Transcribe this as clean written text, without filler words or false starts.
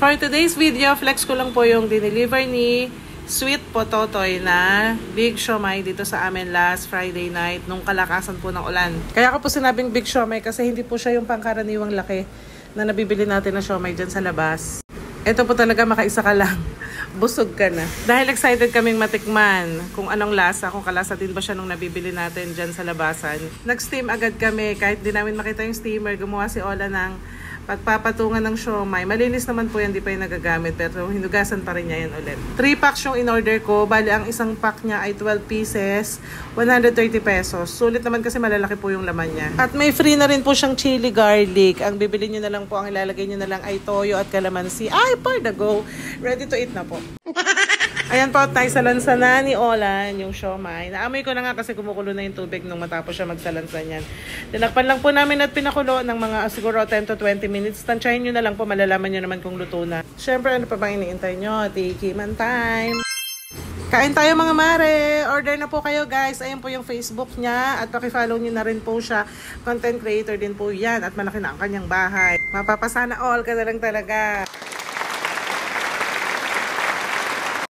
For today's video, flex ko lang po yung dineliver ni Sweet Pototoy na big siomai dito sa amin last Friday night nung kalakasan po ng ulan. Kaya ako po sinabing big siomai kasi hindi po siya yung pangkaraniwang laki na nabibili natin na siomai dyan sa labas. Ito po talaga makaisa ka lang. Busog ka na. Dahil excited kaming matikman kung anong lasa, kung kalasa din ba siya nung nabibili natin dyan sa labasan. Nag-steam agad kami kahit di namin makita yung steamer. Gumawa si Ola ng pagpapatungan ng siomai. Malinis naman po yan, di pa yung nagagamit. Pero hinugasan pa rin niya yan ulit. 3 packs yung in-order ko. Bali, ang isang pack niya ay 12 pieces. 130 pesos. Sulit naman kasi malalaki po yung laman niya. At may free na rin po siyang chili garlic. Ang bibili nyo na lang po, ang ilalagay nyo na lang ay toyo at kalamansi. Ay, par the go! Ready to eat na po. Ayan po, naisalansa na ni Olan yung siomai. Naamoy ko na nga kasi kumukulo na yung tubig nung matapos siya magsalansa niyan. Tinakpan lang po namin at pinakulo ng mga siguro 10 to 20 minutes. Tansyahin nyo na lang po, malalaman nyo naman kung luto na. Siyempre, ano pa bang iniintay nyo? Tikiman time! Kain tayo mga mare! Order na po kayo guys. Ayan po yung Facebook niya at pakifollow nyo na rin po siya. Content creator din po yan at malaki na ang kanyang bahay. Mapapasana all ka na lang talaga.